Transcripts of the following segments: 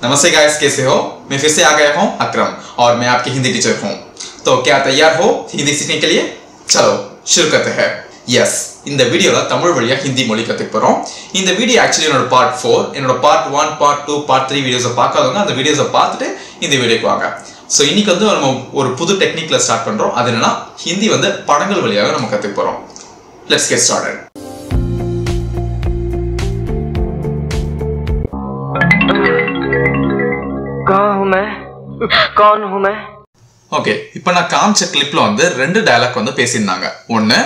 नमस्ते गाइस, कैसे हो? मैं फिर से आ गया हूँ अकरम और मैं आपके हिंदी टीचर हूँ। तो क्या तैयार हो हिंदी सीखने के लिए? चलो शुरू करते हैं। यस, இந்த வீடியோல தமிழ் வழியா ஹிந்தி மொழி கத்துக்க போறோம். இந்த வீடியோ ஆக்சுவலி என்னோட பார்ட் 4, என்னோட பார்ட் 1, பார்ட் 2, பார்ட் 3 வீடியோஸை பார்க்காதவங்க அந்த வீடியோஸை பார்த்துட்டு இந்த வீடியோக்கு வாங்க. ஸோ இன்னைக்கு வந்து நம்ம ஒரு புது டெக்னிக்ல ஸ்டார்ட் பண்றோம். அது என்னன்னா ஹிந்தி வந்து படங்கள் வழியாக நம்ம கத்துக்க போறோம். Let's get started. कहाँ हूँ मैं? कौन हूँ मैं? ஓகே, இப்போ நான் காமிச்ச கிளிப்ல வந்து ரெண்டு டயலாக் வந்து பேசியிருந்தாங்க. ஒன்று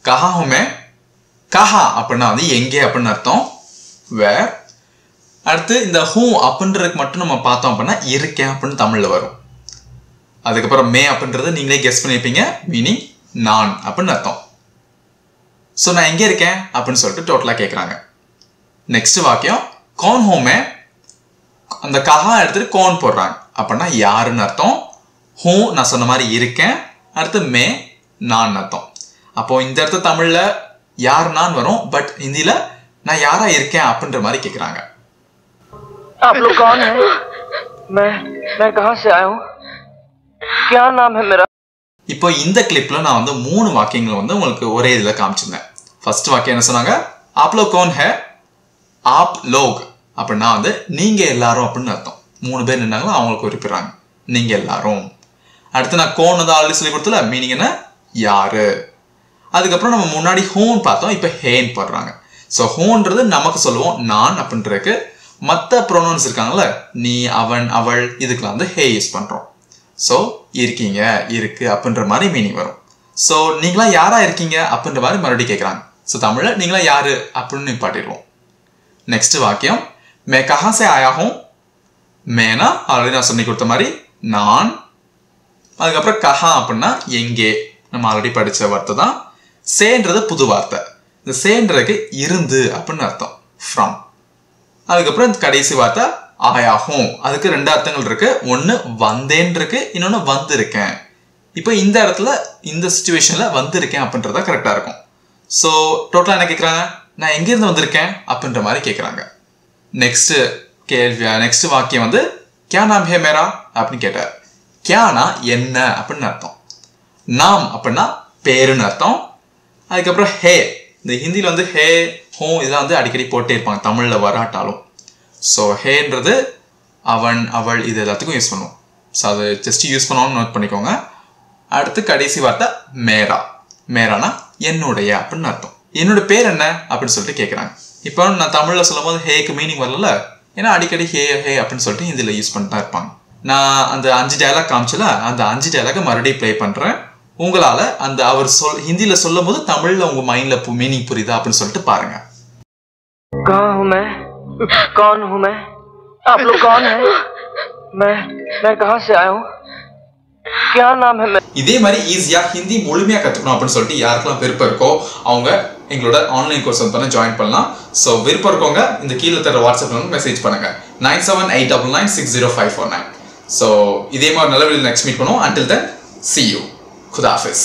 கஹா ஹுமே, கஹா அப்படின்னா வந்து எங்கே அப்படின்னு அர்த்தம், வேர். அடுத்து இந்த ஹூ அப்படின்றதுக்கு மட்டும் நம்ம பார்த்தோம் அப்படின்னா இருக்கேன் அப்படின்னு தமிழில் வரும். அதுக்கப்புறம் மே அப்படின்றது நீங்களே கெஸ் பண்ணியிருப்பீங்க, மீனிங் நான் அப்படின்னு அர்த்தம். ஸோ நான் எங்கே இருக்கேன் அப்படின்னு சொல்லிட்டு டோட்டலாக கேட்குறாங்க. நெக்ஸ்ட் வாக்கியம் கौन हूँ मैं, அந்த கஹா எடுத்துட்டு கோன் போடுறாங்க அப்படின்னா யாருன்னு அர்த்தம். ஹூ நான் சொன்ன மாதிரி இருக்கேன், அடுத்து மே நான் அர்த்தம். அப்போ இந்த இடத்துல தமிழ்ல யார் நான் வரும், பட் ஹிந்தியில நான் யாரா இருக்கேன் அப்படின்ற மாதிரி கேட்குறாங்க. आप लोग कौन हैं? मैं कहाँ से आया हूँ? क्या नाम है मेरा? இப்போ இந்த கிளிப்ல நான் வந்து 3 வாக்கியங்களை வந்து உங்களுக்கு ஒரே இதுல காமிச்சிருந்தேன். ஃபர்ஸ்ட் வாக்கியம் என்ன சொன்னாங்க, आप लोग कौन है, आप लोग அப்படின்னா வந்து நீங்க எல்லாரும் அப்படின்னு அர்த்தம். 3 பேர் நின்னாங்களோ அவங்களுக்கு குறிப்பிடுறாங்க நீங்க எல்லாரும். அடுத்து நான் கோன் வந்து ஆல்ரெடி சொல்லி கொடுத்தல, மீனிங் என்ன யாரு. அதுக்கப்புறம் நம்ம முன்னாடி ஹோன் பார்த்தோம், இப்போ ஹேன் போடுறாங்க. ஸோ ஹோன்றது நமக்கு சொல்லுவோம் நான் அப்படின்றதுக்கு. மற்ற ப்ரோனவுன்ஸ் இருக்காங்கல்ல, நீ அவன் அவள், இதுக்கெல்லாம் வந்து ஹே யூஸ் பண்றோம். ஸோ இருக்கீங்க இருக்கு அப்படின்ற மாதிரி மீனிங் வரும். ஸோ நீங்களா யாரா இருக்கீங்க அப்படின்ற மாதிரி மறுபடியும் கேட்குறாங்க. ஸோ தமிழ்ல நீங்களா யாரு அப்படின்னு நிப்பாட்டிடுவோம். நெக்ஸ்ட் வாக்கியம் मैं कहाँ से आया हूँ, मैना ஆல்ரெடி நான் சொல்லி கொடுத்த மாதிரி நான். அதுக்கப்புறம் கஹா அப்படின்னா எங்கே, நம்ம ஆல்ரெடி படித்த வார்த்தை தான். சேன்றது புது வார்த்தை. இந்த சேன்றதுக்கு இருந்து அப்படின்னு அர்த்தம், ஃப்ரம். அதுக்கப்புறம் கடைசி வார்த்தை ஆயாகும், அதுக்கு 2 அர்த்தங்கள் இருக்கு. ஒன்று வந்தேன் இருக்கு, இன்னொன்று வந்திருக்கேன். இப்போ இந்த இடத்துல இந்த சுச்சுவேஷன்ல வந்திருக்கேன் அப்படின்றத கரெக்டா இருக்கும். ஸோ டோட்டலா என்ன கேட்குறாங்க, நான் எங்கேருந்து வந்திருக்கேன் அப்படின்ற மாதிரி கேட்குறாங்க. நெக்ஸ்ட் கேள்வி, நெக்ஸ்ட் வாக்கியம் வந்து क्या नाम है मेरा அப்படின்னு கேட்டார். கியானா என்ன அப்படின்னு அர்த்தம், நாம் அப்படின்னா பேருன்னு அர்த்தம். அதுக்கப்புறம் ஹே, இந்த ஹிந்தியில் வந்து ஹே ஹோ இதெல்லாம் வந்து அடிக்கடி போட்டே இருப்பாங்க, தமிழில் வராட்டாலும். ஸோ ஹேன்றது அவன் அவள் இது எல்லாத்துக்கும் யூஸ் பண்ணுவோம். ஸோ அது ஜஸ்ட் யூஸ் பண்ணணும்னு நோட் பண்ணிக்கோங்க. அடுத்து கடைசி வார்த்தை மேரா, மேரானா என்னுடைய அப்படின்னு அர்த்தம். என்னோட பேர் என்ன அப்படின்னு சொல்லிட்டு கேட்குறாங்க. இப்போ நான் தமிழில் சொல்லும் போது ஹேக்கு மீனிங் வரல, ஏன்னா அடிக்கடி ஹே ஹே அப்படின்னு சொல்லிட்டு இதில் யூஸ் பண்ணிட்டு தான் இருப்பாங்க. நான் அந்த 5 டயலாக் காமிச்சல, அந்த 5 டயலாக்கை மறுபடியும் ப்ளே பண்ணுறேன். உங்களால் அந்த அவர் ஹிந்தியில் சொல்லும் போது தமிழில் உங்கள் மைண்டில் மீனிங் புரியுதா அப்படின்னு சொல்லிட்டு பாருங்க. कहाँ हूँ मैं? कौन हूँ मैं? आप लोग कौन हैं? मैं कहाँ से आया हूँ? क्या नाम है? இதே மாதிரி ஈஸியா ஹிந்தி முழுமையா கத்துக்கணும் அப்படின்னு சொல்லிட்டு யாருக்கெல்லாம் விருப்பம் இருக்கோ அவங்க எங்களோட ஆன்லைன் கோர்ஸ் வந்து ஜாயின் பண்ணலாம். ஸோ விருப்பம் இருக்கவங்க இந்த கீழே தர வாட்ஸ்அப்ல வந்து மெசேஜ் பண்ணுங்க 9789960549. ஸோ இதே மாதிரி நல்ல வீடியோ நெக்ஸ்ட் மீட் பண்ணுவோம். until then see you. खुदा हाफिज.